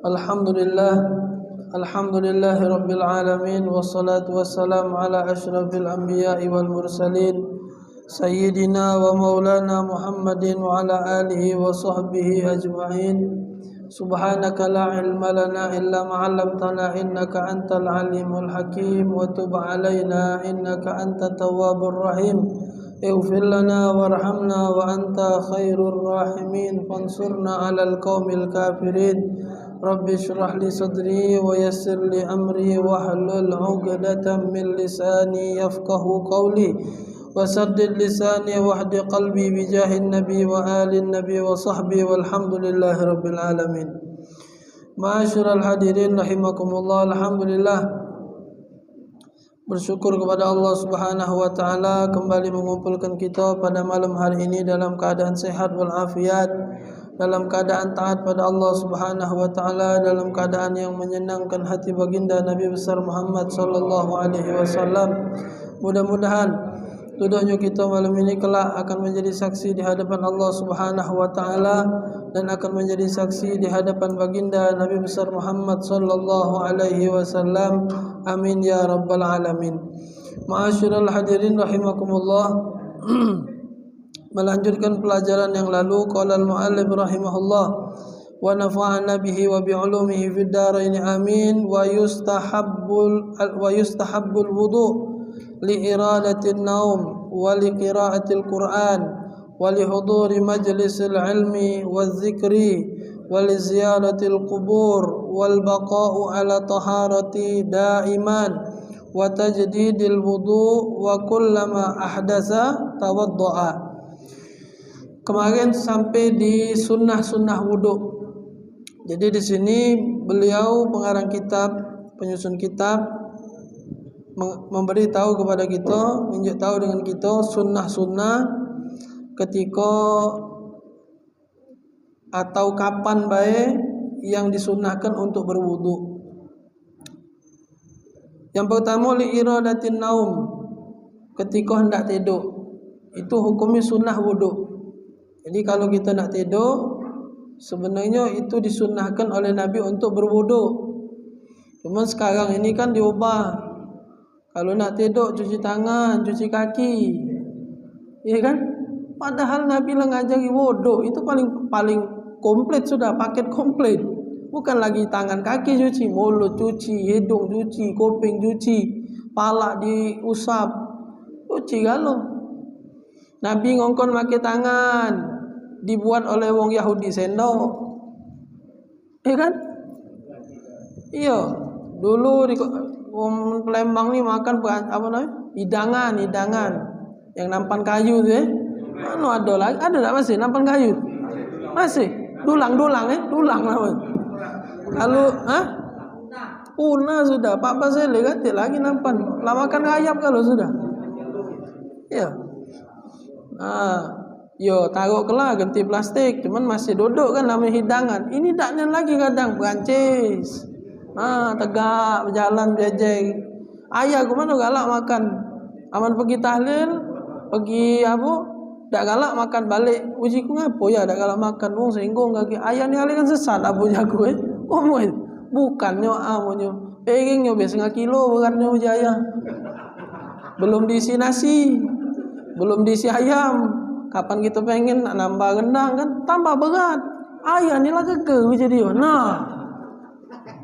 Alhamdulillah, alhamdulillahi rabbil alamin, wassalatu wassalamu ala asyrafil anbiya'i wal mursalin, sayyidina wa maulana Muhammadin wa ala alihi wa sahbihi ajma'in. Subhanaka la ilma lana illa ma 'allamtana innaka antal alimul hakim, wa tub 'alaina innaka antat tawwabur rahim. Ighfir lana warhamna wa anta khairur rahimin, fansurna 'alal qaumil kafirin. Rabbi shrah li sadri wa yassir li amri wahlul 'uqdatam min lisani yafqahu qawli wa saddid lisani wahdi qalbi bi jahin nabi wa alin nabi wa sahbi walhamdulillahi rabbil alamin. Ma'asyiral hadirin rahimakumullah, alhamdulillah, bersyukur kepada Allah Subhanahu wa taala kembali mengumpulkan kita pada malam hari ini dalam keadaan sehat walafiat, dalam keadaan taat pada Allah Subhanahu wa taala, dalam keadaan yang menyenangkan hati baginda Nabi besar Muhammad sallallahu alaihi wasallam. Mudah-mudahan duduknya kita malam ini kelak akan menjadi saksi di hadapan Allah Subhanahu wa taala dan akan menjadi saksi di hadapan baginda Nabi besar Muhammad sallallahu alaihi wasallam. Amin ya rabbal alamin. Ma'asyiral hadirin rahimakumullah. Melanjutkan pelajaran yang lalu, qala al-muallif rahimahullah wa nafa'ana bihi wa bi 'ulumihi fid dharain amin. Wa yustahabbul wudu' li iradatin naum wa li qira'atil Qur'an wa li huduri majlisil ilmi waz zikri wa li ziyaratil qubur wal baqa'u ala taharati daiman wa tajdidil wudu' wa kullama ahdatsa tawadda'a. Kemarin sampai di sunnah-sunnah wudhu. Jadi di sini beliau pengarang kitab, penyusun kitab, memberi tahu kepada kita, menunjuk tahu dengan kita sunnah-sunnah ketika atau kapan baik yang disunnahkan untuk berwudu. Yang pertama li iradatin naum, ketika hendak tidur. Itu hukumnya sunnah wudu. Jadi kalau kita nak tidur, sebenarnya itu disunnahkan oleh Nabi untuk berwudu. Cuma sekarang ini kan diubah. Kalau nak tidur cuci tangan, cuci kaki, iya kan? Padahal Nabi lah ngajari wudu, itu paling komplit sudah, paket komplit. Bukan lagi tangan kaki cuci, mulut cuci, hidung cuci, kuping cuci, pala diusap, cuci kalau. Nabi ngongkon pakai tangan, dibuat oleh wong Yahudi sendok, iya kan? Iya, dulu di wong Palembang ni makan apa namanya? Hidangan, yang nampan kayu tu Mana ada lagi? Ada tak masih nampan kayu? Masih, dulang namanya. Kalau punah sudah, Pak Basile ganti lagi nampan. Lah makan ayam kalau sudah. Iya. Yo taruh kelah ganti plastik, cuman masih duduk kan namanya hidangan. Ini daknya lagi kadang berancis. Tegak berjalan bejeng. Ayah ke mana galak makan. Aman pergi tahlil, pergi apa? Dak galak makan balik. Uji ku ngapo ya dak galak makan. Wong singgung kaki. Ayah ni hal kan sesat abu jago bukannya amunyo. Pengennya biasa 1 kilo beratnya uji ayah. Belum diisi nasi, belum diisi ayam. Kapan kita pengen nak nambah rendang kan tambah berat. Ayah ni lah keke jadi.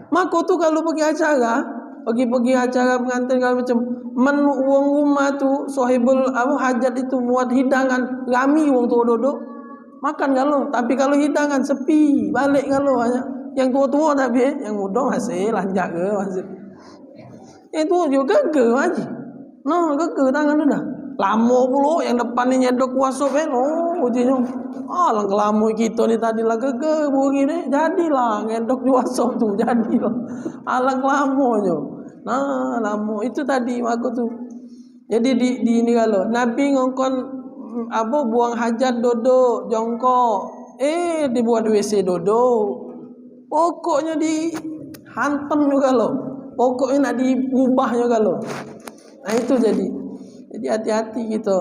Maka tu kalau pergi acara, pergi acara pengantin kalau macam wong rumah tu sahibul hajat itu muat hidangan, rami wong tu duduk makan kalau. Tapi kalau hidangan sepi, balik kalau banyak. Yang tua-tua tapi yang muda masih lanjak ke masih. Itu juga keke aja. Keke tangan dah. Lama pula yang depan ni nyedok kuasa ujinya. Lang kelamo kita ni tadi lah gege bunyi ni jadilah nyedok kuasa tu jadilah. Alang lamonya. Lama itu tadi aku tu. Jadi di ini kalau Nabi ngongkon buang hajat duduk jongkok. Dibuat WC duduk. Pokoknya dihantam juga loh. Pokoknya nak diubah juga loh. Itu jadi hati-hati gitu.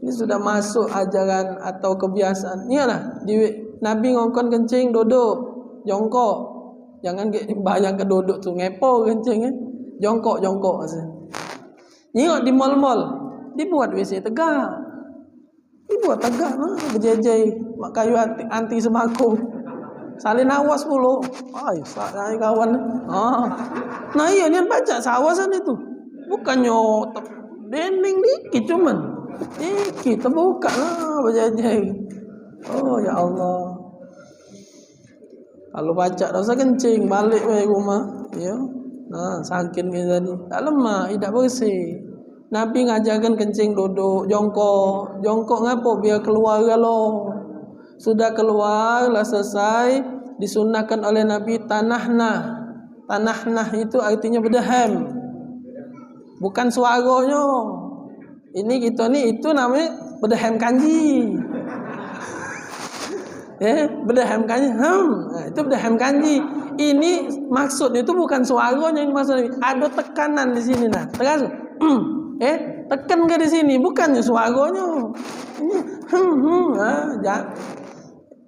Ini sudah masuk ajaran atau kebiasaan. Iyalah, Nabi ngongkon kencing duduk, jongkok. Jangan bayang ke duduk tu ngepo kencing jongkok aja. Nyok di mall-mall dibuat WC tegak. Dibuat tegak berjejai mak kayu anti sembako. Salin awas pula. Ay, saya kawan. Nah iya nian baca sawasan itu. Bukannya dinding dikit cuman. Dikit terbuka lah berjejai. Oh ya Allah. Kalau baca dosa kencing balik ke rumah, ya. Nah, sakit kita ni. Tak lemah, tidak bersih. Nabi ngajarkan kencing duduk, jongkok ngapo biar keluar kalau sudah keluar lah selesai disunahkan oleh Nabi tanahna. Tanahna itu artinya berdaham. Bukan suaranya. Ini kita ni itu namanya berdaham kanji. Berdaham kanji. Itu berdaham kanji. Ini maksudnya itu bukan suaranya, ini maksudnya ada tekanan di sini nah. Tegas. Tekan ke di sini bukannya suaranya. Ini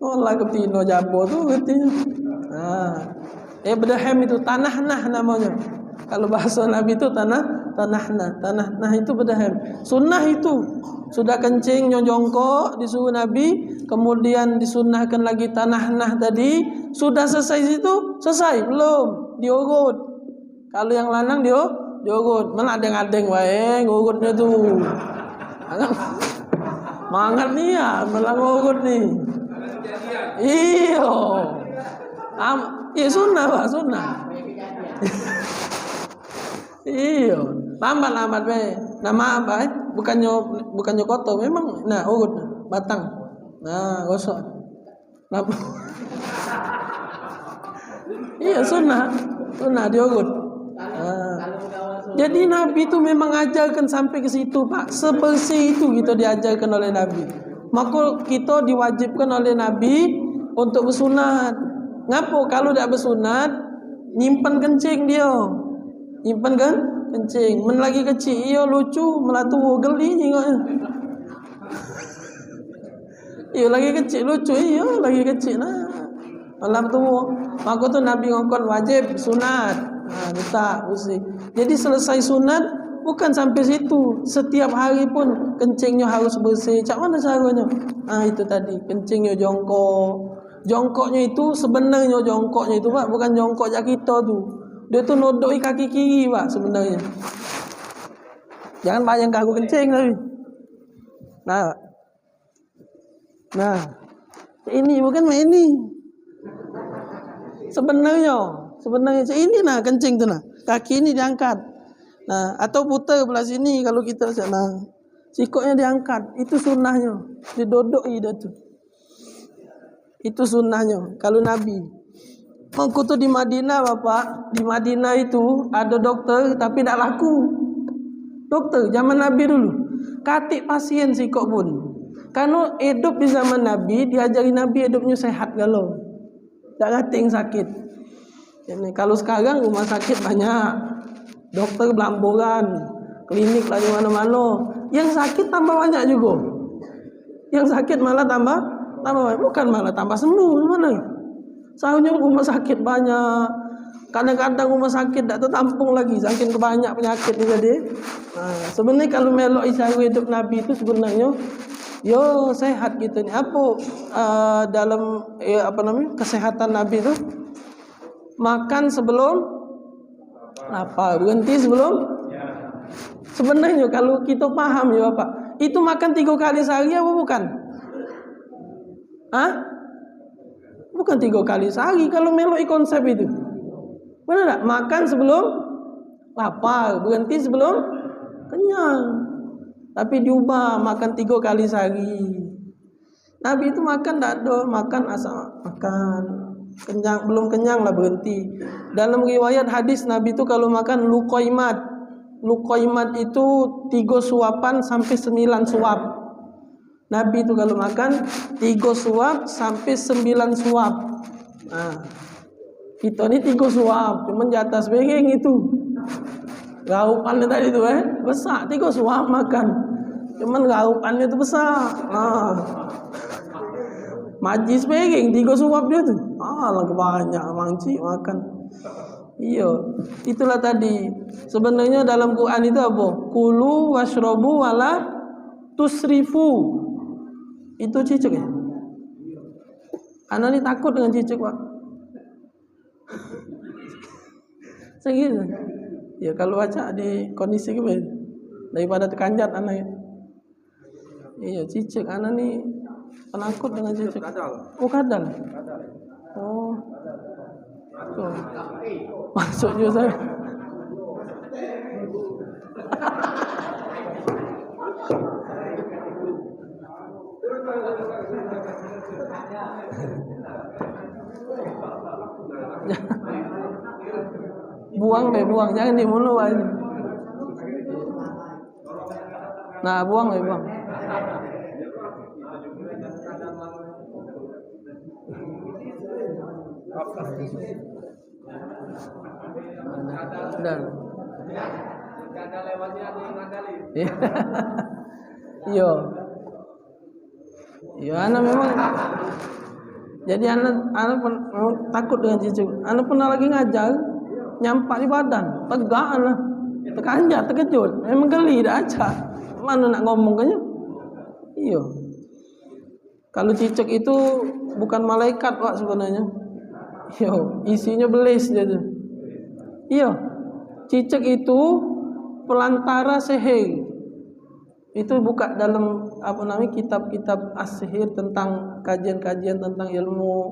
lah ketino jabo tu katanya. Berdaham itu tanah namanya. Kalau bahasa Nabi itu tanah itu berdaham. Sunnah itu sudah kencing jongkok disuruh Nabi, kemudian disunahkan lagi tanah tadi. Sudah selesai situ, selesai belum? Diurut. Kalau yang lanang diurut. Mana adeng-adeng wae ngurutnya tu. Mangat nih ya, malah ngurut nih. Iya sunnah Pak, sunnah. Iya, lambat be. Nama apa? Bukannya kotor, memang. Nah, urut batang. Nah, gosok. Iya sunnah diurut. Jadi Nabi itu memang ajarkan sampai ke situ Pak. Sebersih itu kita diajarkan oleh Nabi. Maka kita diwajibkan oleh Nabi untuk bersunat. Ngapo kalau tidak bersunat nyimpan kencing dia. Nyimpan kan kencing. Men lagi kecil ia lucu melatu geli tengoknya. Iya lagi kecil lucu lagi kecil nah. Malam tu maka tu Nabi ngongkon wajib sunat. Letak usi. Jadi selesai sunat bukan sampai situ. Setiap hari pun kencingnya harus bersih. Cak mana caranya? Itu tadi kencingnya jongkok. Jongkoknya itu sebenarnya jongkoknya itu Pak bukan jongkok jak kita tu. Dia tu nodoi kaki kiri Pak sebenarnya. Jangan bayangkan aku kencing tapi. Nah. Ini bukan ini. Sebenarnya ini nah kencing tu nah. Kaki ini diangkat. Nah, atau putar belah sini kalau kita sikutnya diangkat. Itu sunnahnya. Didodoi dah tu. Itu sunnahnya kalau Nabi. Mangku tu di Madinah Bapak. Di Madinah itu ada dokter tapi tak laku. Dokter zaman Nabi dulu. Katik pasien sikut pun. Karena hidup di zaman Nabi diajari Nabi hidupnya sehat galau. Tak kating sakit. Jadi kalau sekarang rumah sakit banyak, dokter belamboran, klinik lah di mana-mana. Yang sakit tambah banyak juga. Yang sakit malah tambah banyak. Bukan malah tambah sembuh mana? Soalnya rumah sakit banyak. Kadang-kadang rumah sakit tak tertampung lagi, saking kebanyak penyakit ni jadi. Sebenarnya kalau melok isyarat hidup Nabi itu sebenarnya sehat gitu ni. Apa dalam kesehatan Nabi itu? Makan sebelum lapar, berhenti sebelum. Sebenarnya kalau kita paham ya Bapak, itu makan 3 kali sehari apa bukan? Bukan 3 kali sehari kalau meloi konsep itu. Benar tak? Makan sebelum lapar, berhenti sebelum kenyang. Tapi diubah makan 3 kali sehari. Nabi itu makan tak ada, makan asal makan. Kenyang, belum kenyang lah berhenti. Dalam riwayat hadis Nabi itu kalau makan luqaimat. Luqaimat itu 3 suapan sampai 9 suap. Nabi itu kalau makan 3 suap sampai 9 suap. Kita ni 3 suap, cuman di atas piring itu. Raupannya tadi tu besar 3 suap makan. Cuman raupannya tu besar. Majlis piring 3 suap dia tu. Lagi banyak mangcik makan. Iya, itulah tadi. Sebenarnya dalam Quran itu apa? Kulu washrobu wala tusrifu. Itu cicak ya? Anak ni takut dengan cicak, Pak. Segitu. Ya kalau baca di kondisi gimana? Daripada terkanjat anak ya. Iya, cicak anak ni penakut dengan cicak. Oh, kadal. Oh. Tuh. Masuk juga saya. buang, jangan di mulut aja. Nah, buang. Dan Yo, anak memang. Jadi anak takut dengan cicak. Anak pernah lagi ngajar, nyampak di badan, tegak anak, terkanjat, terkejut. Memang geli dah aja. Mana nak ngomong kan? Iya. Kalau cicak itu bukan malaikat, Pak, sebenarnya. Yo, isinya belis dia tu. Iya. Cicak itu pelantara sihir. Itu buka dalam kitab-kitab as-sihir tentang kajian-kajian tentang ilmu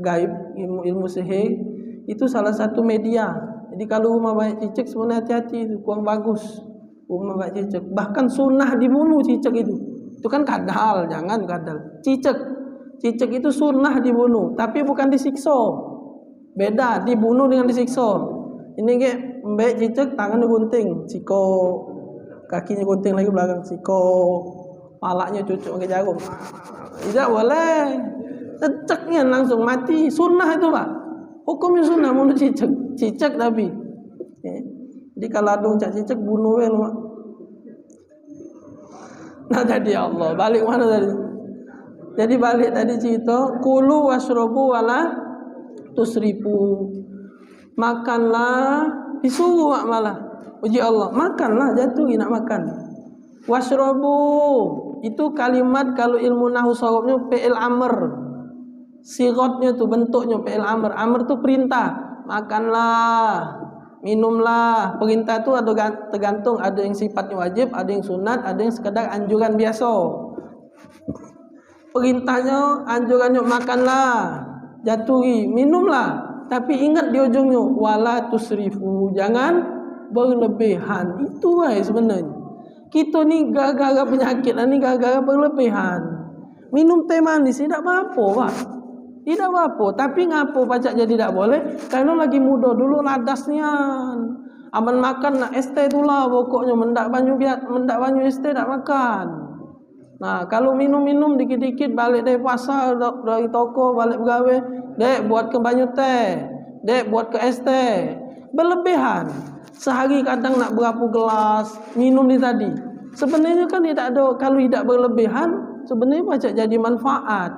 gaib, ilmu sihir. Itu salah satu media. Jadi kalau rumah banyak cicak sebenarnya hati-hati, itu kurang bagus. Rumah banyak cicak. Bahkan sunnah dibunuh cicak itu. Itu kan kadal, jangan kadal. Cicak itu sunnah dibunuh, tapi bukan disiksa. Beda, dibunuh dengan disiksa. Ini kayak mbak cicak tangan digunting, siko, kakinya gunting lagi belakang, siko, palanya cucuk pakai jarum. Tidak boleh. Cicaknya langsung mati. Sunnah itu, Pak. Hukumnya sunnah bunuh cicak tapi. Jadi kalau ada cicak bunuh wel, Pak. Nah tadi Allah, balik mana tadi? Jadi balik tadi cerita, kulu washrobu wala tusrifu. Makanlah, disuruh malah. Uji Allah, makanlah, jatuh nak makan. Washrobu itu kalimat kalau ilmu nahwu sharafnya fi'il amr. Sigatnya tu bentuknya fi'il amr. Amr tu perintah. Makanlah, minumlah. Perintah tu ada tergantung, ada yang sifatnya wajib, ada yang sunat, ada yang sekadar anjuran biasa. Perintahnya, anjurannya makanlah, jatuhi, minumlah. Tapi ingat di ujungnya wala tusrifu, jangan berlebihan. Itu sebenarnya. Kita ni gara-gara penyakit ni gara-gara berlebihan. Minum teh manis tidak apa-apa, Pak. Tidak apa-apa, tapi ngapo pacak jadi tak boleh? Karena lagi muda dulu ladasnya. Aman makan nak ST itulah pokoknya mendak banyu ST tak makan. Nah, kalau minum-minum dikit-dikit balik dari pasar, dari toko balik bergawe, dek buat ke banyu teh, dek buat ke ST. Berlebihan. Sehari kadang nak berapa gelas minum ni tadi. Sebenarnya kan tidak ada, kalau tidak berlebihan sebenarnya macam jadi manfaat.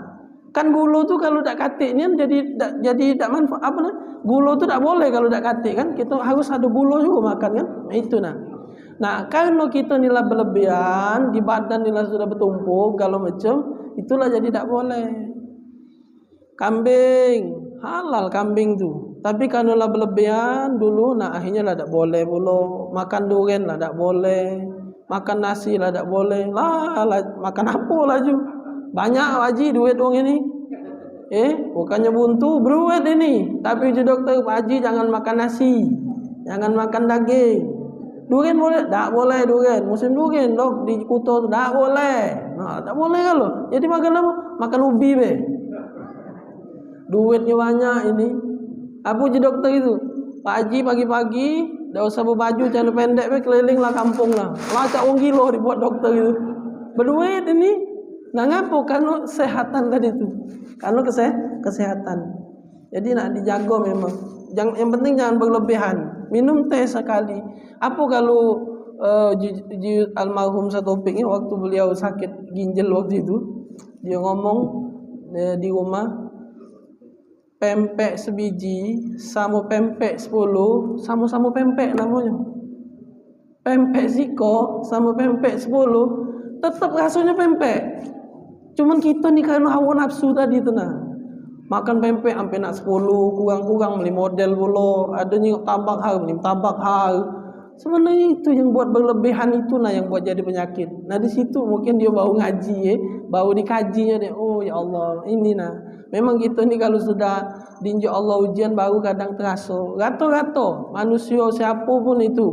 Kan gula tu kalau tak katik ni jadi tak manfaat apa. Gula tu tak boleh kalau tak katik kan. Kita harus ada gula juga makan kan. Itu nah. Nah, kalau kita nilai berlebihan di badan nilai sudah bertumpuk kalau macam itulah jadi tak boleh. Kambing halal kambing tu. Tapi kalau lah berlebihan dulu, nah akhirnya lah tak boleh pula. Makan durian lah tak boleh. Makan nasi lah tak boleh. Lah makan apa laju? Banyak haji duit orang ini. Bukannya buntu, beruat ini. Tapi je doktor, Pak Haji jangan makan nasi. Jangan makan daging. Durian boleh? Tak boleh durian. Musim durian dok di Kuto tu tak boleh. Nah, tak boleh kalau. Jadi makan apa? Makan ubi be. Duitnya banyak ini. Apa je doktor itu? Pak Haji pagi-pagi dah usah berbaju celana pendek be, kelilinglah kampung lah. Lacak orang gila dibuat doktor itu. Berduit ini. Nah ngapo? Karena kesehatan tadi tu. Karena kesehatan. Jadi nak dijaga memang. Yang penting jangan berlebihan. Minum teh sekali. Apa kalau almarhum Satopik ni waktu beliau sakit ginjal waktu itu, dia ngomong di rumah, pempek sebiji sama pempek 10 sama-sama pempek namanya. Pempek siko sama pempek 10 tetap rasanya pempek. Cuman kita ni karena hawa nafsu tadi tu nah. Makan pempek sampai nak 10, kurang-kurang beli model pula. Ada ni tambah hal, beli tambah hal. Sebenarnya itu yang buat berlebihan itu nah yang buat jadi penyakit. Nah di situ mungkin dia baru ngaji baru dikajinya dia. Oh ya Allah, ini nah. Memang kita ni kalau sudah diinjak Allah ujian baru kadang terasa. Gato-gato manusia siapa pun itu.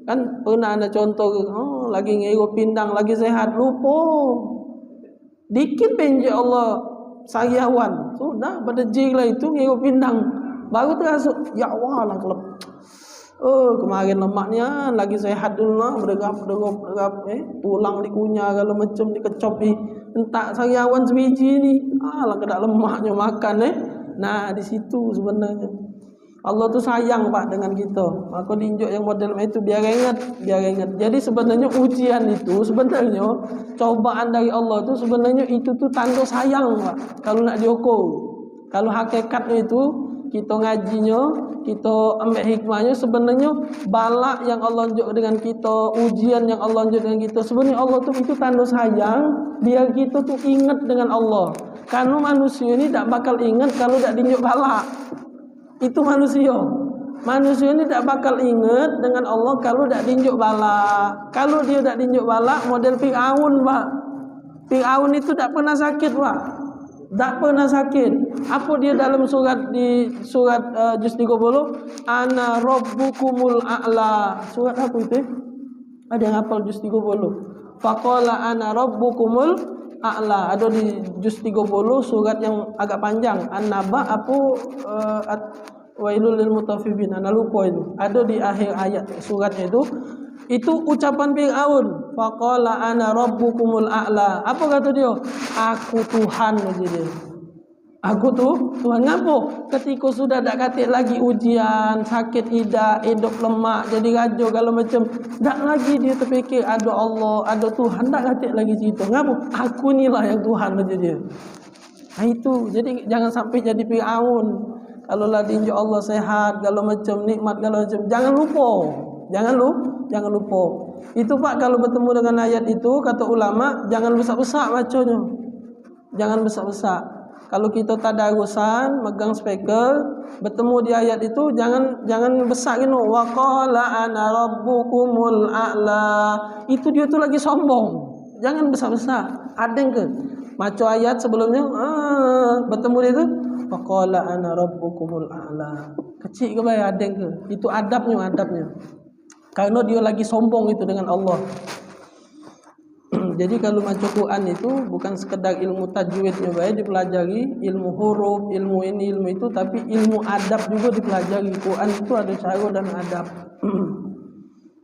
Kan pernah ada contoh lagi ngeru pindang, lagi sehat lupa. Dikit penjak Allah sariawan. Sudah pada jil lah itu ngeru pindang. Baru terasa ya Allah lah kelep. Kemarin lemaknya lagi sehat dulu lah, berderap, tulang dikunyah kalau macam dikecop entak sariawan sebiji ni. Lah kedak lemaknya makan Nah, di situ sebenarnya Allah tu sayang Pak dengan kita. Maka diinjak yang model itu biar ingat. Jadi sebenarnya ujian itu sebenarnya cobaan dari Allah tu sebenarnya itu tu tanda sayang Pak. Kalau nak diukur. Kalau hakikatnya itu kita ngajinya, kita ambil hikmahnya, sebenarnya balak yang Allah unjuk dengan kita, ujian yang Allah unjuk dengan kita, sebenarnya Allah tu itu tanda sayang biar kita tu ingat dengan Allah. Karena manusia ini tak bakal ingat kalau tak diunjuk balak. Itu manusia. Manusia ini tak bakal ingat dengan Allah kalau tak diunjuk balak. Kalau dia tak diunjuk balak, model Fir'aun Pak. Fir'aun itu tak pernah sakit Pak. Tak pernah sakit. Apa dia dalam surat juz 30? Ana rabbukumul a'la. Surat apa itu? Ada yang hafal juz 30? Faqala ana rabbukumul a'la. Ada di juz 30 surat yang agak panjang. An-Naba wailul lil mutaffifin. Ana lupa itu. Ada di akhir ayat suratnya itu. Itu ucapan Fir'aun. Faqala ana rabbukumul a'la. Apa kata dia? Aku Tuhan aja dia. Aku tu Tuhan. Ngapa? Ketika sudah tak katik lagi ujian, sakit hidup lemak, jadi raja kalau macam, tak lagi dia terfikir ada Allah, ada Tuhan, tak katik lagi situ. Ngapa? Aku ni lah yang Tuhan aja dia. Nah itu. Jadi jangan sampai jadi Fir'aun. Kalau lah diinjak Allah sehat, kalau macam nikmat, kalau macam, jangan lupa. Jangan lupa. Itu Pak kalau bertemu dengan ayat itu kata ulama jangan besar-besar bacanya. Jangan besar-besar. Kalau kita tadarusan megang speaker bertemu di ayat itu jangan besar gitu. Wa qala ana rabbukumul a'la. Itu dia tu lagi sombong. Jangan besar-besar. Adeng ke? Maco ayat sebelumnya bertemu dia tu wa qala ana rabbukumul a'la. Kecil ke baik adeng ke? Itu adabnya. Karena dia lagi sombong itu dengan Allah. Jadi kalau baca Quran itu bukan sekedar ilmu tajwidnya baik dipelajari, ilmu huruf, ilmu ini, ilmu itu, tapi ilmu adab juga dipelajari. Quran itu ada cara dan adab.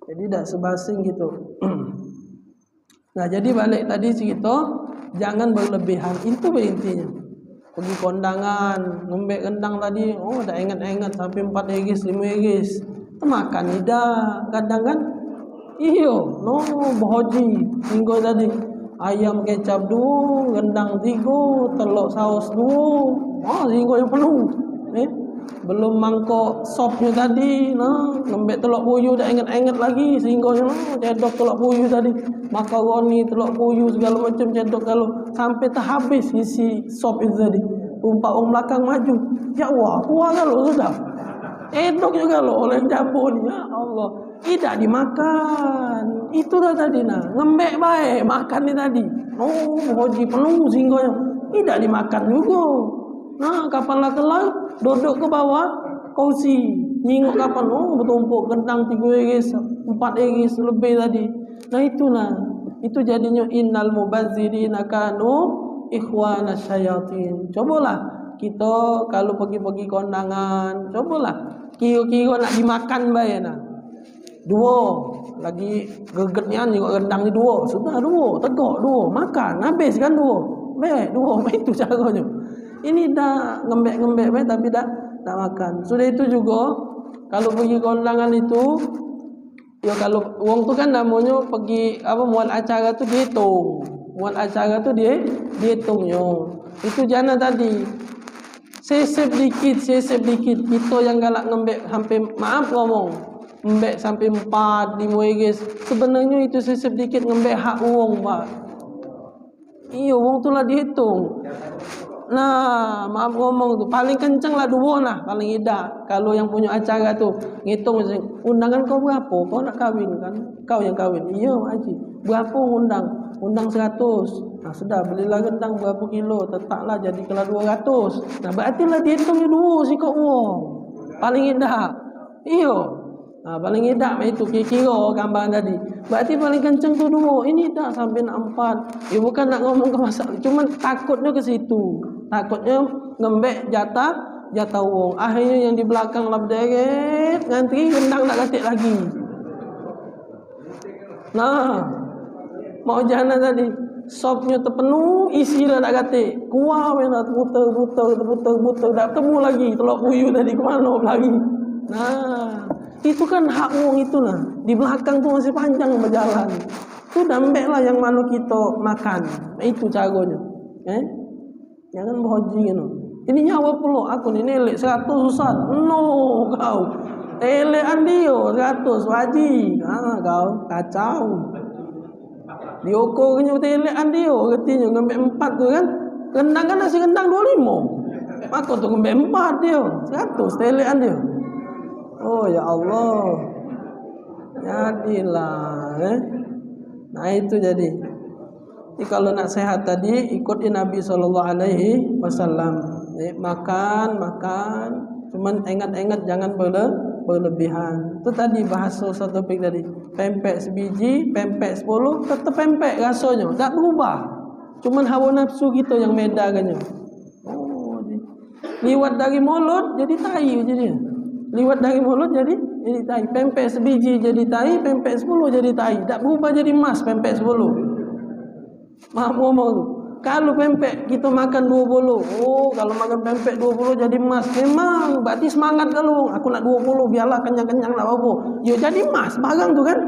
Jadi tidak sebasing gitu. Nah, jadi balik tadi cerita, jangan berlebihan. Itu intinya. Pergi kondangan, ngembek rendang tadi, dah ingat-ingat sampai 4 egis, 5 egis. Makan tidak kadang kan bohoji minggu tadi ayam kecap 2, rendang 3, telur saus 2, minggu yang penuh belum mangkok sopnya tadi lembek telur puyuh dah ingat-ingat lagi sehingga cedok telur puyuh tadi makaroni telur puyuh segala macam cedok kalau sampai terhabis isi sop itu tadi umpak orang belakang maju ya Allah puas kalau sudah edok juga loh oleh jambu ni ya Allah. Tidak dimakan. Itu dah tadi ngembek baik makan ni tadi. Hoji penuh singgahnya. Tidak dimakan juga. Kapan lah kelar duduk ke bawah kursi. Nyingok kapan bertumpuk kentang 3 egis, 4 egis lebih tadi. Itu jadinya innal mubazzirina kanu ikhwana syayatin. Cobalah kita kalau pergi-pergi kondangan, cobalah kira-kira nak dimakan baik 2 lagi gegetnya juga rendang ni 2 sudah 2 tegak 2 makan habis kan 2 baik 2 itu caranya. Ini dah ngembek-ngembek baik tapi dah makan. Sudah itu juga kalau pergi kondangan itu ya kalau wong tu kan namanya pergi muat acara tu dihitung. Muat acara tu dia dihitungnya. Itu jangan tadi Sesep dikit. Kita yang galak ngembek sampai, maaf ngomong, ngembek sampai 4, 5 guys. Sebenarnya itu sesep dikit ngembek hak uang, Pak. Iya, uang tu lah dihitung. Nah, maaf ngomong tu paling kenceng lah 2 lah, paling tidak. Kalau yang punya acara tu ngitung undangan kau berapa? Kau nak kahwin kan? Kau yang kahwin. Iya, Pak Haji. Berapa undang? Undang 100. Nah, sudah belilah rendang berapa kilo, letaklah jadi kalau 200. Nah, berarti lah dihitungnya 2 sikok uang. Paling tidak. Iya. Nah, paling tidak itu kira-kira gambaran tadi. Berarti paling kenceng tu 2. Ini tak sampai nak 4. Ya bukan nak ngomong ke masalah, cuma takutnya ke situ. Takutnya ngembek jatah uang. Akhirnya yang di belakang lah berderet, ngantri rendang nak katik lagi. Nah, mau jana tadi, sopnya terpenuh, isi dah nak katik. Kuah nak putar, tak ketemu lagi. Telur puyuh tadi ke mana lagi. Nah, itu kan hak uang itulah. Di belakang tu masih panjang berjalan. Tu dambek lah yang mana kita makan. Itu caranya. Jangan berhaji kan. Ini nyawa pula aku ni nelek 100 Ustaz. No kau. Elekan dia 100 wajib. Kau kacau. Diukur kena telekan dia, artinya ngambil 4 tu kan. Rendang kan nasi rendang 25. Maka tu ngambil 4 dia. 100 telekan dia. Oh ya Allah. Jadilah Nah itu jadi. Jadi kalau nak sehat tadi ikuti Nabi SAW. Makan. Cuman ingat-ingat jangan berlebihan. Itu tadi bahasa satu topik tadi. Pempek sebiji, pempek 10, tetap pempek rasanya, tak berubah. Cuman hawa nafsu kita yang bedakannya. Oh, liwat dari mulut jadi tai jadinya. Liwat dari mulut jadi tai. Pempek sebiji jadi tai, pempek 10 jadi tai. Tak berubah jadi emas pempek 10. Maaf ngomong tu. Kalau pempek kita makan 20. Oh, kalau makan pempek 20 jadi emas. Memang berarti semangat kalau aku nak 20 biarlah kenyang-kenyang nak apa. Ya jadi emas barang tu kan.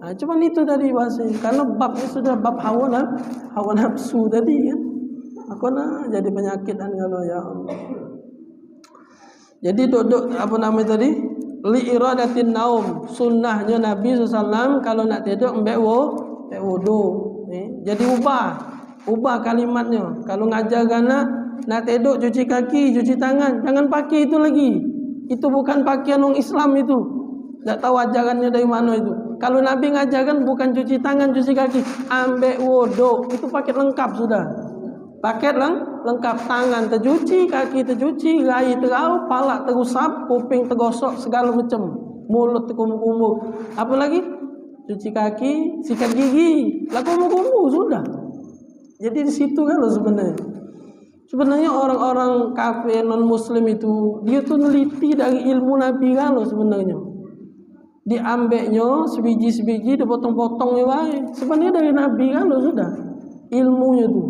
Nah, cuman itu tadi bahasa. Karena babnya sudah bab hawa nafsu tadi kan. Aku nak jadi penyakit kan kalau ya Allah. Jadi duduk apa nama tadi? Li iradatin naum. Sunnahnya Nabi SAW kalau nak tidur ambek wudu. Jadi ubah kalimatnya. Kalau ngajar nak tidur cuci kaki, cuci tangan, jangan pakai itu lagi. Itu bukan pakaian orang Islam itu. Tak tahu ajarannya dari mana itu. Kalau Nabi ngajarkan bukan cuci tangan, cuci kaki, ambek wudu. Itu paket lengkap sudah. Paket lengkap, tangan tercuci, kaki tercuci, rai terau, palak terusap, kuping tergosok, segala macam. Mulut terkumur-kumur. Apa lagi? Cuci kaki, sikat gigi, lah kumur-kumur sudah. Jadi di situ kan sebenarnya. Sebenarnya orang-orang kafir non muslim itu dia tuh neliti dari ilmu Nabi kalau sebenarnya. Diambeknya sebiji-sebiji dipotong-potongnya wae. Sebenarnya dari Nabi kalau sudah ilmunya tuh.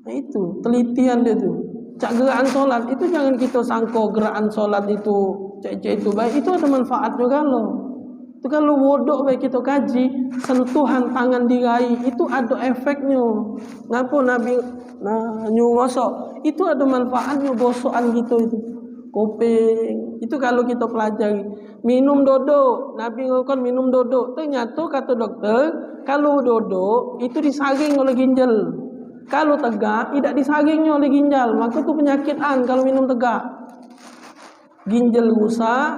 Nah itu telitian dia tuh. Cak gerakan solat itu jangan kita sangka gerakan solat itu cek itu baik, itu ada manfaatnya kalau. Itu kalau wuduk baik kita kaji, sentuhan tangan dirai itu ada efeknya. Ngapa Nabi nyuwosok? Itu ada manfaatnya bosokan gitu itu. Kuping. Itu kalau kita pelajari. Minum dodok, Nabi ngomong minum dodok. Ternyata kata dokter, kalau dodok itu disaring oleh ginjal. Kalau tegak tidak disaringnya oleh ginjal, maka itu penyakitan kalau minum tegak. Ginjal rusak,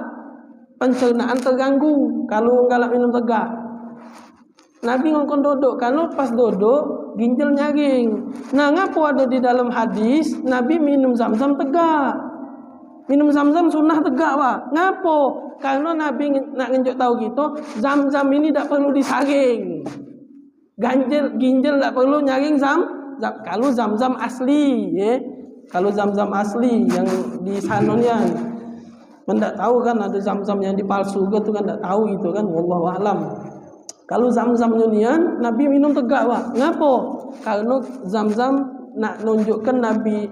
pencernaan terganggu kalau enggak minum tegak. Nabi ngomong dodok, kalau pas dodok ginjal nyaring. Nah, ngapa ada di dalam hadis Nabi minum zam-zam tegak. Minum zam-zam sunnah tegak, Pak. Ngapa? Karena Nabi nak nunjuk tahu kita, zam-zam ini tak perlu disaring. Ginjal tak perlu nyaring kalau zam-zam asli, ya. Kalau zam-zam asli yang di sanonya, mendak tahu kan ada zam-zam yang dipalsu gitu kan, tak tahu itu kan, wallahu alam. Kalau zam-zam nian Nabi minum tegak, Pak. Ngapa? Karena zam-zam nak nunjukkan Nabi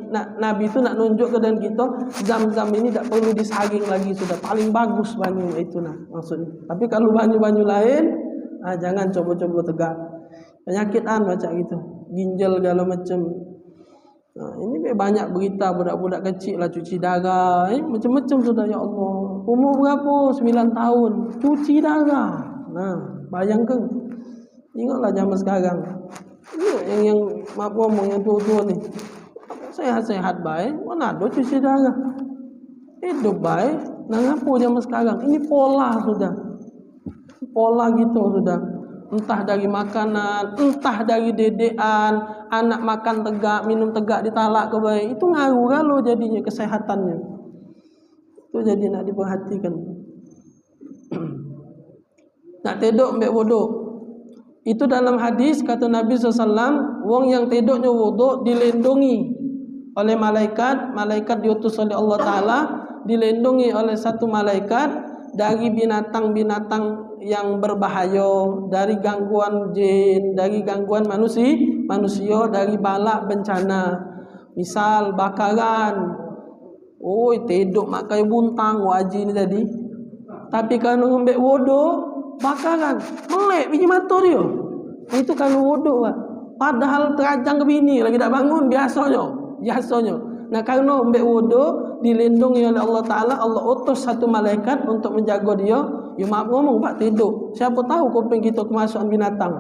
itu nak nunjuk ke dan kita zam-zam ini tak perlu disaring lagi, sudah paling bagus banyu itu nah maksudnya. Tapi kalau banyu-banyu lain jangan coba-coba tegak. Penyakitan macam gitu, ginjal segala macam. Ini banyak berita budak-budak kecil lah cuci darah, macam-macam sudah ya Allah. Umur berapa? 9 tahun, cuci darah. Bayangkan. Ingatlah zaman sekarang. Ini yang maaf ngomong yang tua-tua ni. Sehat-sehat baik, mana ada cuci darah. Hidup baik, apa zaman sekarang? Ini pola sudah. Pola gitu sudah. Entah dari makanan, entah dari dedean, anak makan tegak, minum tegak ditalak ke baik, itu ngaruh kalau jadinya kesehatannya. Itu jadi nak diperhatikan. Nak tedok ambek wuduk. Itu dalam hadis kata Nabi SAW, wong yang tedoknya wuduk dilindungi oleh malaikat. Malaikat diutus oleh Allah Ta'ala, dilindungi oleh satu malaikat dari binatang-binatang yang berbahaya, dari gangguan jin, dari gangguan manusia, dari balak bencana. Misal bakaran, tedok mak kayu buntang haji ni tadi. Tapi kalau ngambil wuduk bakaran, melek biji mata dia. Itu kalau wuduk Pak. Padahal terajang ke bini lagi tak bangun biasanya. Nah, kalau ambil wuduk dilindungi oleh Allah Ta'ala, Allah utus satu malaikat untuk menjaga dia. Ya maaf ngomong Pak tidur, siapa tahu kuping kita kemasukan binatang.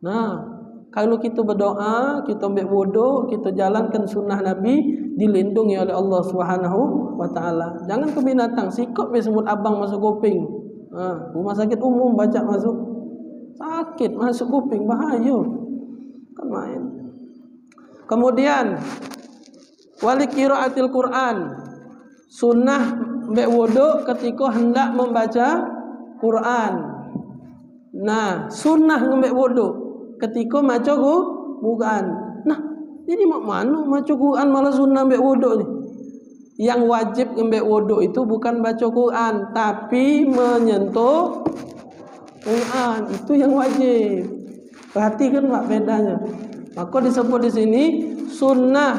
Nah, kalau kita berdoa, kita ambil wuduk, kita jalankan sunnah Nabi, dilindungi oleh Allah Subhanahu wa Ta'ala. Jangan ke binatang, sikap semut abang masuk kuping. Rumah sakit umum baca masuk, sakit masuk kuping, bahaya kan main. Kemudian wali qiraatil Quran, sunnah ambil wuduk ketika hendak membaca Quran. Nah, sunnah ambil wuduk ketika maca Quran. Nah, jadi mak mana maca Quran malah sunnah ambil wuduk ni? Yang wajib ambil wuduk itu bukan baca Quran, tapi menyentuh Quran. Itu yang wajib. Perhatikan mak bedanya. Maka disebut di sini sunnah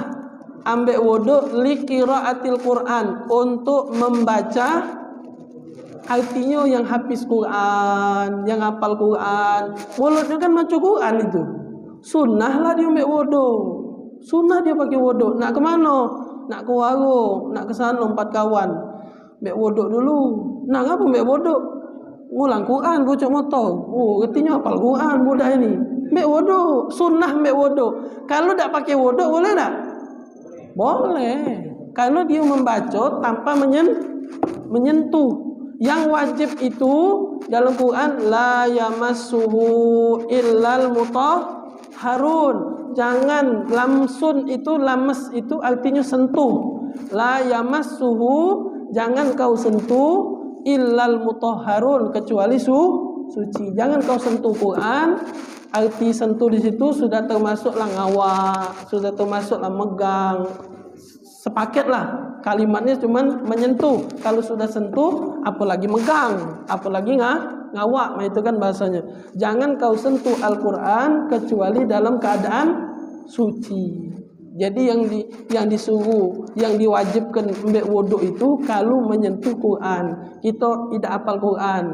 ambil wuduk li qiraatil Quran, untuk membaca. Artinya yang hafiz Quran, yang hafal Quran, mulutnya kan baca Quran itu. Sunnah lah dia ambil wuduk. Sunnah dia pakai wuduk. Nak ke mana? Nak ke warung, nak ke sana 4 kawan. Ambil wuduk dulu. Nak apa ambil wuduk? Ngulang Quran, bocok motor. Artinya hafal Quran budak ini. Ambil wuduk. Sunnah ambil wuduk. Kalau tak pakai wuduk boleh tak? Boleh. Kalau dia membaca tanpa menyentuh. Yang wajib itu dalam Quran la yamassuhu illal mutahharun. Jangan lamsun itu, lamas itu artinya sentuh. La yamassuhu, jangan kau sentuh illal mutahharun, kecuali suci. Jangan kau sentuh Quran. Arti sentuh di situ sudah termasuklah ngawak, sudah termasuklah megang. Sepaketlah kalimatnya cuman menyentuh. Kalau sudah sentuh, apalagi megang, apalagi ngawak. Nah, itu kan bahasanya. Jangan kau sentuh Al-Quran kecuali dalam keadaan suci. Jadi yang disuruh, yang diwajibkan ambil wuduk itu kalau menyentuh Quran. Kita tidak hafal Quran,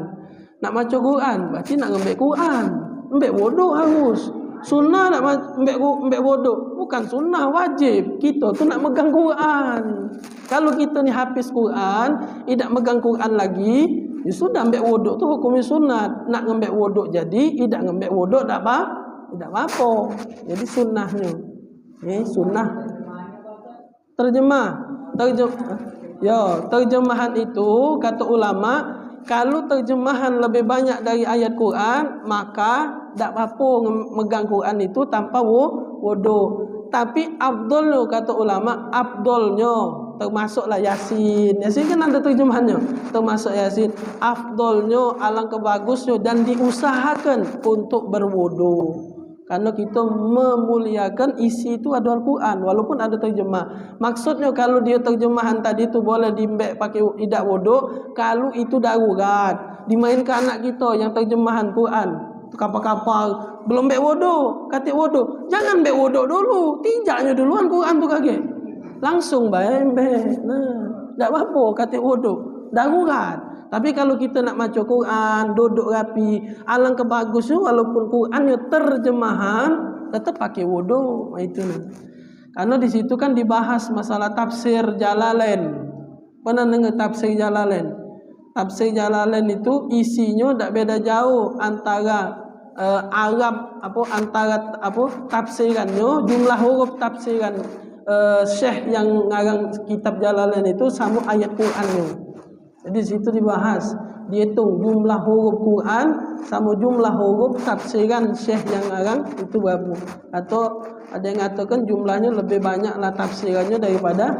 nak baca Quran, berarti nak ambil Quran. Ambil wuduk harus. Sunnah nak ambil wuduk, bukan sunnah, wajib. Kita tu nak megang Quran. Kalau kita ni hafiz Quran, tidak megang Quran lagi, ya sudah, ambil wuduk tu hukumnya sunat. Nak ambil wuduk jadi, tidak ambil wuduk tak apa. Jadi sunnahnya. Sunnah. Terjemahan itu kata ulama, kalau terjemahan lebih banyak dari ayat Quran, maka tak apa megang Quran itu tanpa wuduk. Tapi afdolnya kata ulama, afdolnya termasuklah Yasin. Yasin kan ada terjemahannya, termasuk Yasin. Afdolnya, alangkah bagusnya dan diusahakan untuk berwuduk. Karena kita memuliakan isi itu ada Al-Quran, walaupun ada terjemah. Maksudnya kalau dia terjemahan tadi itu boleh dimbek pakai tidak wuduk, kalau itu darurat. Dimainkan anak kita yang terjemahan Quran, kapal-kapal, belum mbek wuduk, katik wuduk. Jangan mbek wuduk dulu, tijaknya duluan Quran tu kaget. Langsung mbek. Nah, tak apa katik wuduk, darurat. Tapi kalau kita nak baca Quran, duduk rapi, alangkah bagusnya walaupun Qurannya terjemahan, tetap pakai wuduk. Itu. Karena di situ kan dibahas masalah tafsir Jalalain. Pernah dengar tafsir Jalalain? Tafsir Jalalain itu isinya tak beda jauh antara antara tafsirannya, jumlah huruf tafsiran Syekh yang ngarang kitab Jalalain itu sama ayat Qurannya. Jadi situ dibahas, dihitung jumlah huruf Quran sama jumlah huruf tafsiran Syekh yang ngarang itu berapa. Atau ada yang mengatakan jumlahnya lebih banyaklah tafsirannya daripada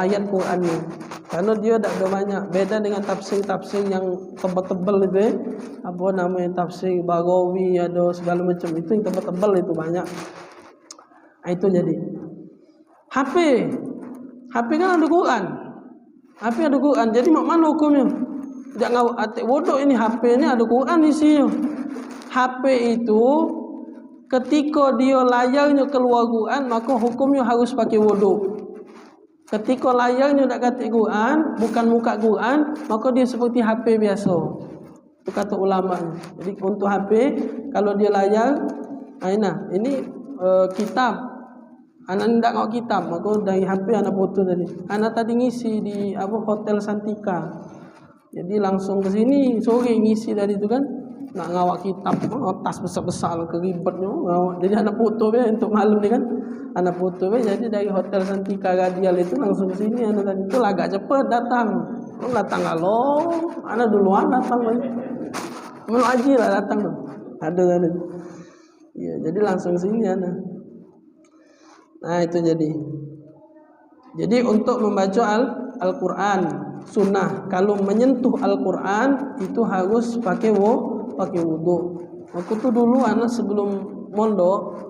ayat Qurannya. Karena dia tak ada banyak. Beda dengan tafsir-tafsir yang tebal-tebal itu, apa namanya tafsir Baghawi, ada segala macam itu yang tebal-tebal itu banyak. Itu jadi HP kan ada Quran. HP ada Quran. Jadi mak mana hukumnya? Jangan atik bodoh ini, HP ini ada Quran isinya. HP itu ketika dia layarnya keluar Quran, maka hukumnya harus pakai wudu. Ketika layarnya tak kata Quran, bukan muka Quran, maka dia seperti HP biasa. Itu kata ulama. Jadi untuk HP, kalau dia layar, ini kitab. Anak tidak ngau kitab, maka dari HP anak foto tadi. Anak tadi ngisi di Hotel Santika. Jadi langsung ke sini sore ngisi dari itu kan. Nak ngawak kitab, tas besar-besar keribetnya ngawak. Jadi anak foto be untuk malam ni kan. Anak foto be jadi dari Hotel Santika Radial itu langsung ke sini anak tadi itu agak cepat datang. Datang kalau anak duluan datang lagi. Mau aji lah datang tu. Ada. Ya, jadi langsung ke sini anak. Nah itu jadi untuk membaca Al-Quran sunnah, kalau menyentuh Al-Quran itu harus pakai wudu. Waktu itu dulu anak sebelum mondok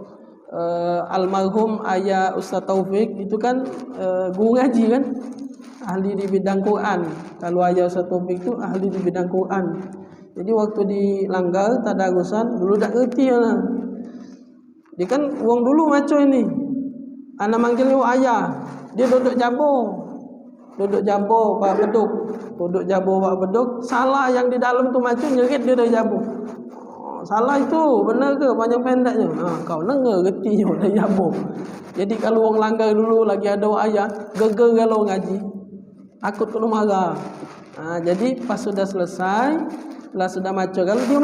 almarhum ayah Ustaz Taufik itu kan guru ngaji kan, ahli di bidang Quran. Kalau ayah Ustaz Taufik itu ahli di bidang Quran. Jadi waktu di Langgar tadarusan dulu tak ngerti anak. Dia kan uang dulu macam ini. Anak manggil ayah, dia duduk jabo pak beduk, duduk jabo pak beduk. Salah yang di dalam tu macam nyerit dia dah jabo. Salah itu benar ke panjang pendeknya? Kau dengar retinya dah jabo. Jadi kalau orang Langgar dulu lagi ada ayah, geger kalau ngaji, takut kena marah. Jadi pas sudah selesai, sudah macam kalau dia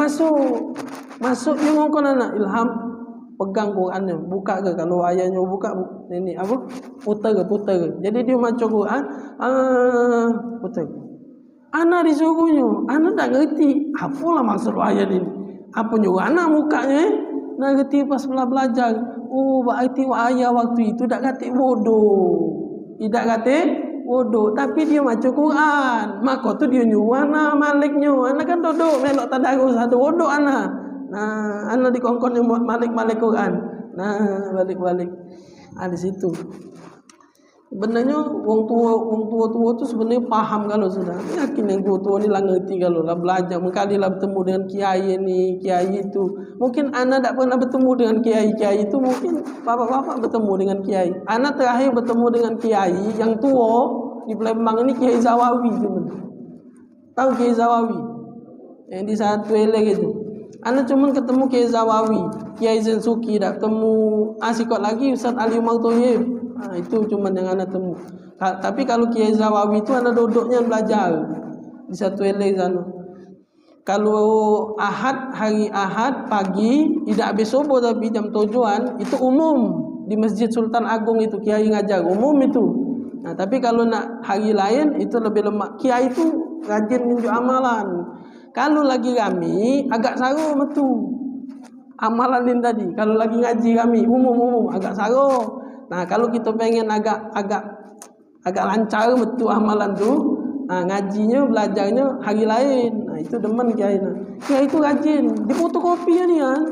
masuk dia ngomong anak Ilham. Pegang Qurannya, buka ke kalau ayahnya buka ini putar ke. Jadi dia macam Quran, putar. Anak disuruhnya, anak tak ngerti apalah maksud ayat ini. Apa nyuruh anak mukanya nak ngerti pas belajar. Berarti ayah waktu itu tak kata bodoh. Tidak kata bodoh, tapi dia macam Quran. Maka tu dia nyuruh anak maliknya. Anak kan duduk melok tadarus ada bodoh anak. Anak dikongkon yang malik Quran. Balik. Di situ. Sebenarnya wong tua tu sebenarnya paham kalau sudah. Yakin yang tua ni lah ngerti kalau lah belajar. Mengkali lah bertemu dengan kiai ni, kiai itu. Mungkin anak tak pernah bertemu dengan kiai itu. Mungkin bapak-bapak bertemu dengan kiai. Anak terakhir bertemu dengan kiai yang tua di Palembang ini Kiai Zawawi sebenarnya. Tahu Kiai Zawawi? Yang di satu elek itu. Anak cuma ketemu Kiai Zawawi, Kiai Zensuki tak temu. Sikot lagi Ustaz Ali Umar Toyib. Itu cuma yang anak temu. Tapi kalau Kiai Zawawi itu anak duduknya belajar di satu elek sana. Kalau hari Ahad pagi tidak habis subuh tapi jam 7-an itu umum di Masjid Sultan Agung itu Kiai ngajar umum itu. Tapi kalau nak hari lain itu lebih lemah. Kiai itu rajin menunjuk amalan. Kalau lagi kami agak saru betul amalan ini tadi. Kalau lagi ngaji kami umum agak saru. Kalau kita pengen agak lancar betul amalan tu, ngajinya belajarnya hari lain. Itu demen kiai. Kiai itu rajin di fotokopian ni kan.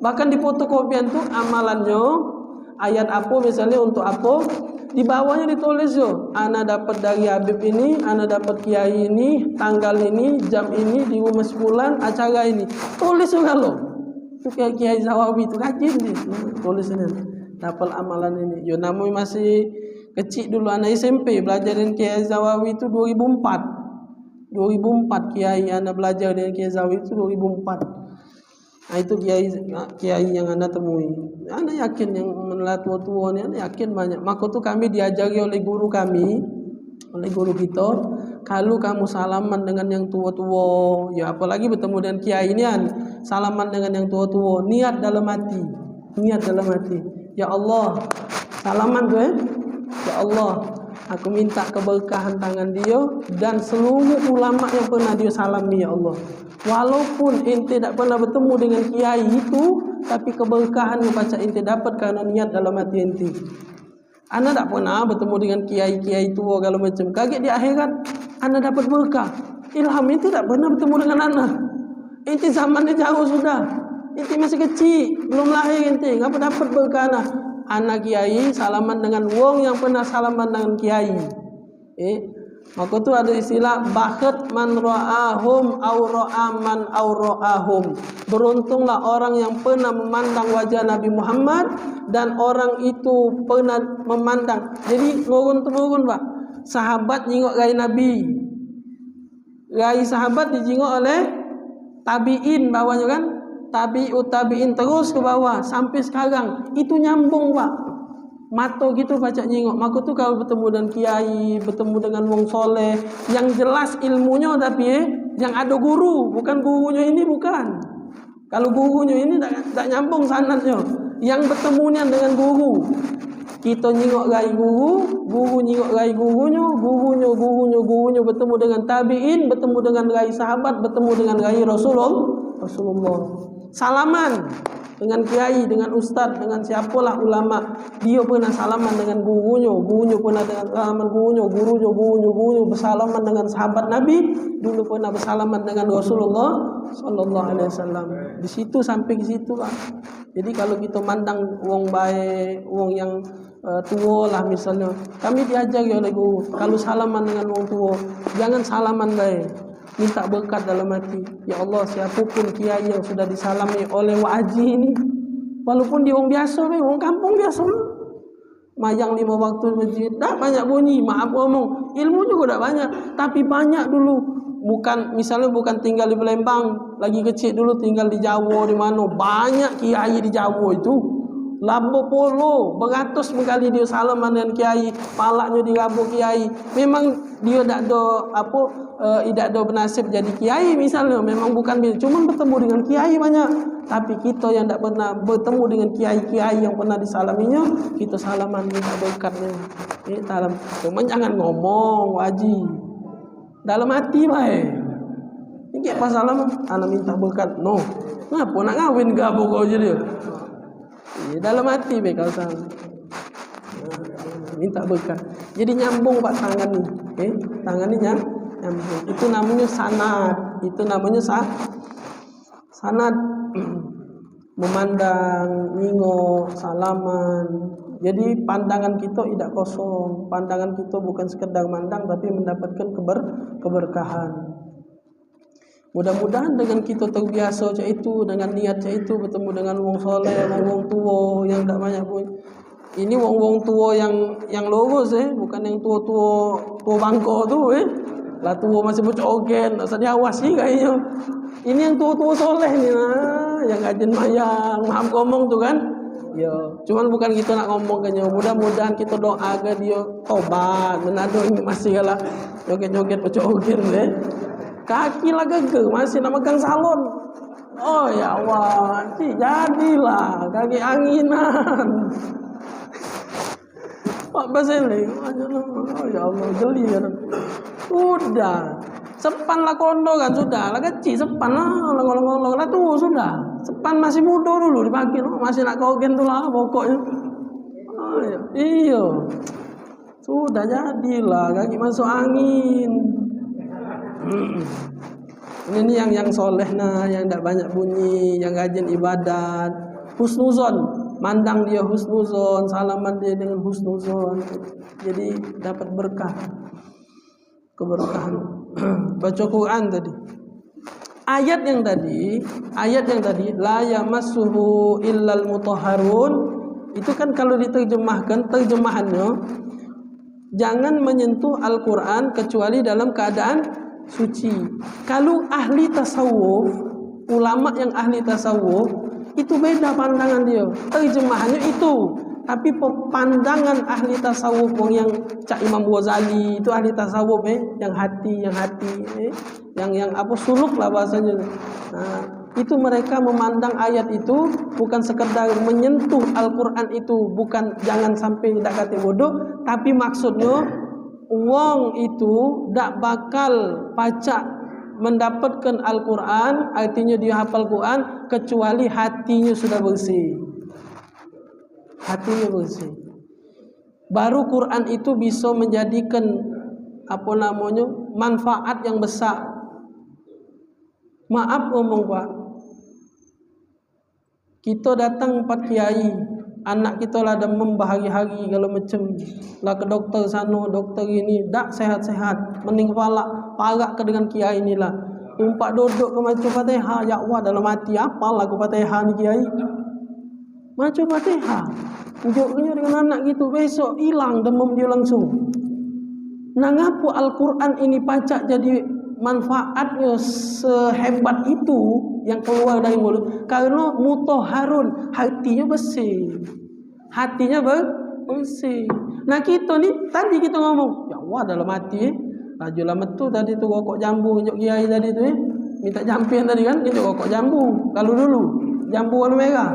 Bahkan di fotokopian tu amalannya ayat apa misalnya untuk apa di bawahnya ditulis ana dapat dari Habib ini, ana dapat kiai ini, tanggal ini, jam ini di rumah sebulan, acara ini. Tulis kalau itu Kiai Zawawi itu rajin dia tulis ini. Dapat amalan ini. Yo namanya masih kecil dulu anak SMP belajar dengan Kiai Zawawi itu 2004 Kiai anak belajar dengan Kiai Zawawi itu 2004. Nah, itu kiai yang anda temui. Anda yakin yang melihat tua-tua ni, anda yakin banyak. Maka tu kami diajari oleh guru kami, oleh guru kita, kalau kamu salaman dengan yang tua-tua, ya apalagi bertemu dengan kiai ini kan, salaman dengan yang tua-tua, niat dalam hati, ya Allah, salaman tu ya Allah, aku minta keberkahan tangan dia dan seluruh ulama yang pernah dia salami, ya Allah. Walaupun ente tak pernah bertemu dengan kiai itu, tapi keberkahan yang baca ente dapat karena niat dalam hati ente. Anda tak pernah bertemu dengan kiai-kiai tua kalau macam, kaget di akhirat anda dapat berkah. Ilham ente tak pernah bertemu dengan anda. Ente zamannya jauh sudah. Ente masih kecil, belum lahir ente, ngapa dapat berkah anda? Anak kiai salaman dengan wong yang pernah salaman dengan kiai. Maka tu ada istilah bakhat man ra'ahum aw ra'aman aw ra'ahum. Beruntunglah orang yang pernah memandang wajah Nabi Muhammad dan orang itu pernah memandang. Jadi turun-temurun Pak. Sahabat jengok gaya Nabi. Gaya sahabat dijengok oleh tabi'in bawahnya kan? Tabi'in terus ke bawah sampai sekarang. Itu nyambung Pak. Mato gitu baca nyingok. Maka tu kalau bertemu dengan kiai, bertemu dengan wong soleh yang jelas ilmunya, tapi yang ada guru, bukan gurunya ini, bukan. Kalau gurunya ini tak nyambung sanadnya. Yang bertemunya dengan guru, kita nyingok gai guru, guru nyingok gai gurunya bertemu dengan tabiin, bertemu dengan gai sahabat, bertemu dengan gai Rasulullah. Salaman dengan kiai, dengan ustaz, dengan siapalah ulama, dia pernah salaman dengan gurunya pernah dengan salaman gurunya bersalaman dengan sahabat Nabi, dulu pernah bersalaman dengan Rasulullah sallallahu alaihi wasallam. Di situ sampai ke situ Pak. Jadi kalau kita mandang wong baik, wong yang tua lah misalnya, kami diajari oleh guru, kalau salaman dengan wong tua, jangan salaman baik. Minta berkat dalam hati. Ya Allah, siapapun kiai yang sudah disalami oleh Wa'aji ini, walaupun dia orang biasa, orang kampung biasa, mayang 5 waktu masjid, tak banyak bunyi, maaf ngomong, ilmu juga tak banyak, tapi banyak dulu. Misalnya bukan tinggal di Palembang, lagi kecil dulu tinggal di Jawa, di mana banyak kiai di Jawa itu. Labo polo, beratus kali dia salaman dengan kiai, palaknya dirabuk kiai. Memang dia tak ada bernasib jadi kiai misalnya, memang bukan, cuma bertemu dengan kiai banyak. Tapi kita yang tak pernah bertemu dengan kiai-kiai yang pernah disalaminya, kita salaman minta berkatnya. Cuma jangan ngomong Haji, dalam hati baik. Ini pas salam, anak minta berkat, no. Ngapa nak ngawin gabung kau je dia? Dalam hati baik kalau salam. Minta berkat. Jadi nyambung Pak tangan ni. Tangan ni nyambung. Itu namanya sanad. Sanad. Memandang, nyingok, salaman. Jadi pandangan kita tidak kosong. Pandangan kita bukan sekedar mandang, tapi mendapatkan keberkahan. Mudah-mudahan dengan kita terbiasa macam itu, dengan niat macam itu, bertemu dengan wong soleh, wong tua yang tak banyak pun. Ini wong tua yang lurus bukan yang tua bangko tu Lah tua masih bercogen, tak usah diawasi kayaknya. Ini yang tua soleh ni yang rajin mayang, maaf ngomong tu kan. Ya, cuman bukan kita nak ngomong kanya. Mudah-mudahan kita doa agar dia tobat. Menado ini masih kalah joget-joget bercogen Kaki lah geger, masih nak megang salon. Oh ya Allah, jadilah kaki anginan. Pak Baseli, oh ya Allah, geli kan. Sudah, sepan lah kondo kan sudah, lah kecil sepan lah, ngolong-ngolong lah tuh sudah. Sepan masih muda dulu dipakai, masih nak kogen tu lah pokoknya. Oh ya, iya. Sudah jadilah kaki masuk angin. Ini yang soleh yang tak banyak bunyi, yang rajin ibadat, husnuzon, mandang dia husnuzon, salaman dia dengan husnuzon, jadi dapat berkah, keberkahan. Baca Quran tadi, ayat yang tadi, la yamassuhu illal mutahharun, itu kan kalau diterjemahkan, terjemahannya jangan menyentuh Al-Quran kecuali dalam keadaan suci. Kalau ahli tasawuf ulama yang ahli tasawuf itu beda pandangan dia. Terjemahannya itu, tapi pandangan ahli tasawuf yang Cak Imam Ghazali itu ahli tasawuf yang hati yang apa suluk lah bahasanya. Nah, itu mereka memandang ayat itu bukan sekedar menyentuh Al-Quran itu, bukan jangan sampai tidak kata bodoh, tapi maksudnya wong itu tak bakal pacak mendapatkan Al-Quran, artinya dia hafal Quran, kecuali hatinya sudah bersih. Hatinya bersih. Baru Quran itu bisa menjadikan manfaat yang besar. Maaf ngomong Pak, kita datang 4 kiai, anak kita lah demam berhari-hari kalau macam lah ke dokter sana, dokter ini tak sehat-sehat, mending kepala parak ke dengan kiai inilah. Umpak duduk ke macam Fatihah, ya Allah dalam hati apal aku Fatihah ni kiai. Macam Fatihah. Ujungnya dengan anak gitu, besok hilang demam dia langsung. Nah, ngapu Al-Quran ini pacak jadi manfaatnya sehebat itu yang keluar dari mulut? Karena mutahharun, hatinya bersih. Hatinya bersih. Nah, kita ni tadi kita ngomong, ya Allah dalam hati Raju lama tu tadi tu rokok jambu unjuk kiai tadi tu minta jampian tadi kan, unjuk rokok jambu. Kalau dulu jambu warna merah.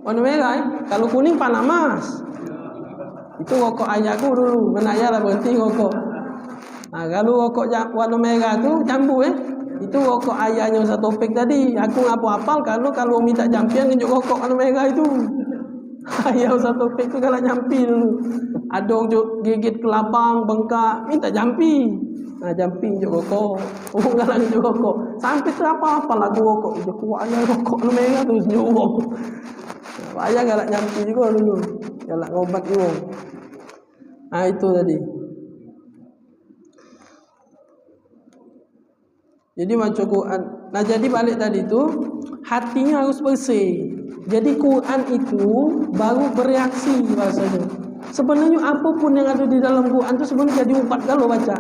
Warna merah Kalau kuning Panamas. Itu rokok ayahku dulu. Mana ayah lah berhenti rokok. Nah, kalau rokok warna merah tu jambu itu rokok ayahnya Ustaz Taufik tadi. Aku ngapa-hafal kalau minta jampian unjuk rokok warna merah itu. Ayah Ustaz Taufik tu kalau jampi dulu. Ada orang gigit kelabang, bengkak, minta jampi. Nah, jampi unjuk rokok. Oh, kalau unjuk rokok. Sampai tu apa-apa lagu rokok. Unjuk kuat ayah rokok warna merah tu unjuk rokok. Ayah galak jampi juga dulu. Galak ngobat juga. Nah, itu tadi. Jadi macam Quran. Nah, jadi balik tadi tu, hatinya harus bersih. Jadi Quran itu baru bereaksi bahasanya. Sebenarnya apapun yang ada di dalam Quran itu sebenarnya jadi ubat kalau baca.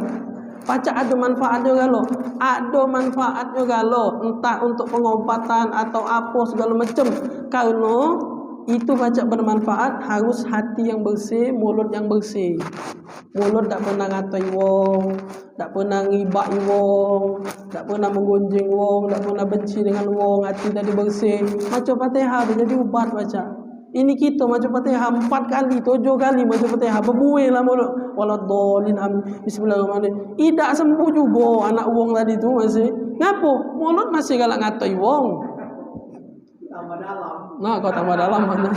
Baca ada manfaatnya kalau. Ada manfaatnya kalau. Entah untuk pengobatan atau apa segala macam. Karena itu baca bermanfaat harus hati yang bersih, mulut yang bersih. Mulut tak pernah ngatai wong, tak pernah ngibak wong, tak pernah menggunjing wong, tak pernah benci dengan wong, hati tadi bersih. Macam Fatihah jadi ubat baca. Ini kita macam Fatihah 4 kali, 7 kali macam Fatihah berbuih lah mulut. Waladhdallin amin. Bismillahirrahmanirrahim. Tidak sembuh juga anak wong tadi tu masih. Ngapo? Mulut masih galak ngatai wong. Tambah dalam. Nah, kau tambah dalam mana?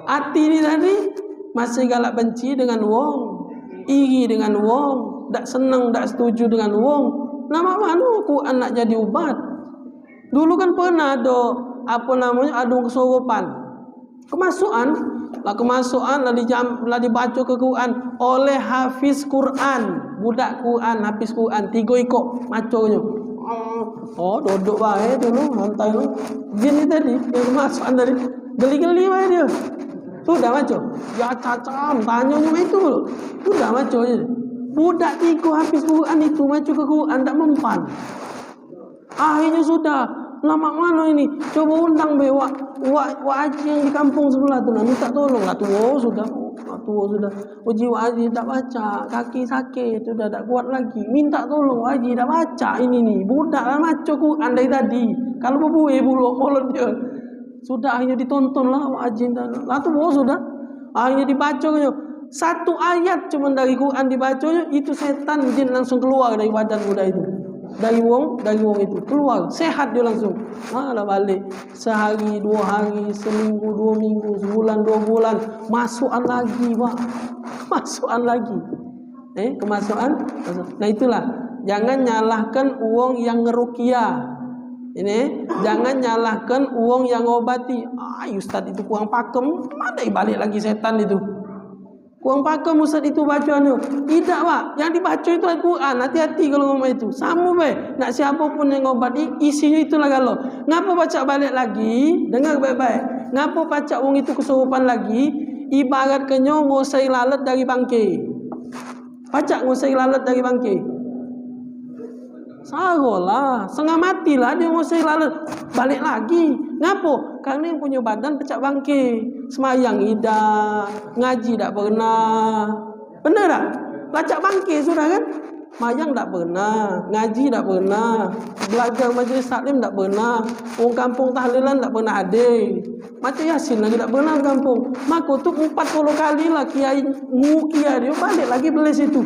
Hati ni tadi masih galak benci dengan wong, iri dengan wong, tak senang, tak setuju dengan wong. Nama mana Quran nak jadi ubat? Dulu kan pernah ada ada kesurupan, kemasukan lah dibaca ke Quran oleh hafiz Quran, budak Quran, hafiz Quran 3 ikut macamnya. Oh, duduk baik dulu, hantai lu. Jin ni tadi, yang kemasukan tadi, geli-geli baik dia. Sudah macam, ya cacam, tanyanya itu. Sudah macam je. Budak 3 hafiz Quran itu macam ke Quran tak mempan. Akhirnya sudah, lama mana ini? Coba undang wak haji yang di kampung sebelah tu, minta tolong lah tua sudah. Uji haji tak baca, kaki sakit sudah tak kuat lagi, minta tolong haji tak baca ini ni. Budak lah macam Quran dari tadi. Kalau berbuih bulu mulut dia. Sudah akhirnya ditonton lah haji lah tu sudah. Akhirnya dibacanya satu ayat cuma dari Quran dibacanya, itu setan jin langsung keluar dari badan budak itu. Dari wong itu keluar, sehat dia langsung. Malah balik sehari, 2 hari, seminggu, 2 minggu, sebulan, 2 bulan, masukan lagi, Pak. Masukan lagi. Kemasukan. Nah, itulah. Jangan nyalahkan uang yang ngeruqyah. Ini jangan nyalahkan uang yang ngobati. Ustaz itu kurang pakem, mana balik lagi setan itu. Kurang pakem ustaz itu bacaannya. Tidak, Pak. Yang dibaca itu Al-Quran. Hati-hati kalau ngomong itu. Sama baik. Nak siapapun yang ngobati, isinya itulah kalau. Ngapa baca balik lagi? Dengar baik-baik. Ngapa baca uang itu kesurupan lagi? Ibaratnya ngusai lalat dari bangkai. Baca ngusai lalat dari bangkai. Sagolah, setengah matilah dia ngusai lalat. Balik lagi. Ngapo? Karena yang punya badan pecah bangke. Semayang tidak, ngaji tak pernah. Benar tak? Lacak bangke sudah kan? Mayang tak pernah, ngaji tak pernah, belajar majlis taklim tak pernah, orang kampung tahlilan tak pernah ada. Macam Yasin lagi tak pernah di kampung. Maka tu 40 kali lah kiai ngukia dia balik lagi beli situ.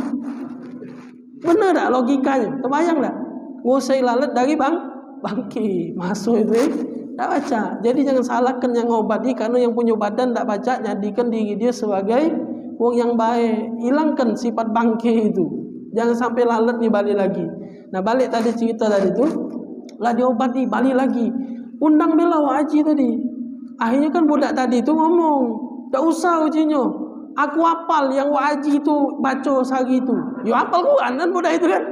Benar tak logikanya? Terbayang tak? Ngusai lalat dari bangki masuk itu tak baca. Jadi jangan salahkan yang ngobati karena yang punya badan tak baca, jadikan diri dia sebagai orang yang baik. Hilangkan sifat bangki itu. Jangan sampai lalat ni balik lagi. Nah balik tadi cerita tadi tu, lah diobati balik lagi. Undang bela haji tadi. Akhirnya kan budak tadi tu ngomong, tak usah ujinya. Aku hafal yang haji tu baca sehari tu. Ya hafal Quran kan budak itu kan.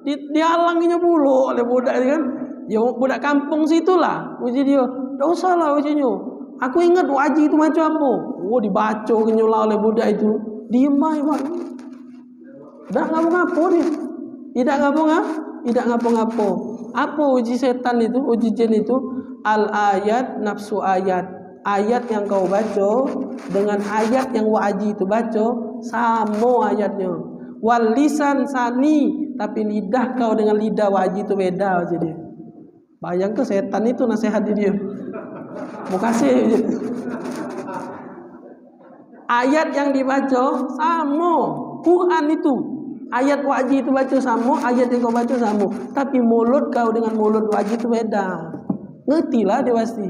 Dihalanginya pula oleh budak itu kan. Ya budak kampung situlah uji dia. Tak usahlah ujinya. Aku ingat haji itu macam apa. Oh dibaca kenyula oleh budak itu. Diam bang. Tak ngapo-ngapo dia. Tidak ngapo-ngapo. Apa uji setan itu, uji jin itu? Al ayat nafsu ayat. Ayat yang kau baca dengan ayat yang wajib itu baca sama ayatnya. Wal lisan sani, tapi lidah kau dengan lidah wajib itu beda aja dia. Bayangkan setan itu nasihat dia. Mau kasih ayat yang dibaca sama. Quran itu ayat wajib itu baca sama, ayat yang kau baca sama. Tapi mulut kau dengan mulut wajib itu beda. Ngertilah dia pasti.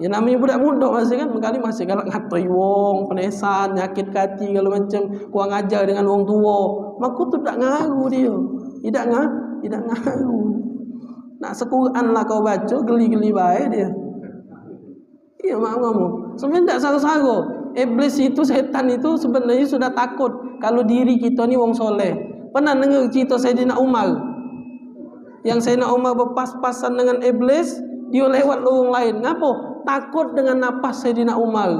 Ya namanya budak muda masih kan, kali masih galak ngatoi wong, penesan, nyakit hati kalau macam kurang ajar dengan wong tua. Maka tu tak ngaruh dia. Tidak ngaruh. Nak se-Quran lah kau baca, geli-geli baik dia. Iya mak ngomong. Sebenarnya tak saru-saru. Iblis itu, setan itu sebenarnya sudah takut kalau diri kita ni wong soleh. Pernah dengar cerita Sayyidina Umar? Yang Sayyidina Umar berpas-pasan dengan iblis, dia lewat lorong lain. Ngapa? Takut dengan napas Sayyidina Umar.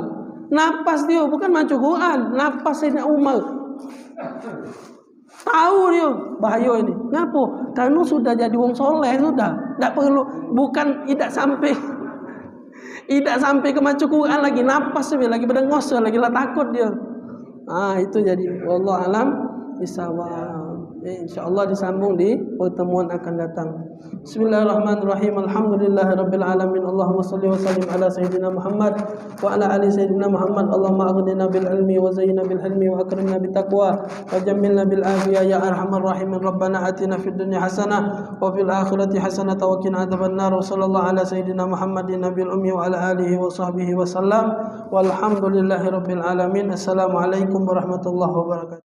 Napas dia bukan macam Quran, napas Sayyidina Umar. Tahu dia bahaya ini. Ngapa? Karena sudah jadi wong soleh sudah. Tak perlu, bukan tidak sampai ke macam Quran lagi, napas dia lagi berdengos lagi lah takut dia. Itu jadi wallahu alam bisawab. InsyaAllah disambung di pertemuan akan datang. Bismillahirrahmanirrahim. Alhamdulillahirabbil alamin. Allahumma shalli wa sallim ala sayyidina Muhammad wa ala ali sayyidina Muhammad. Allahumma aghnina bil ilmi wa zayyina bil hilmi wa akrimna bit taqwa wa jammilna bil afiyah ya arhamar rahimin. Rabbana atina fid dunya hasanah wa fil akhirati hasanah wa qina adzabannar. Wa sallallahu ala sayyidina Muhammadin nabil ummi wa ala alihi wa sahbihi wa sallam. Walhamdulillahirabbil alamin. Assalamualaikum warahmatullahi wabarakatuh.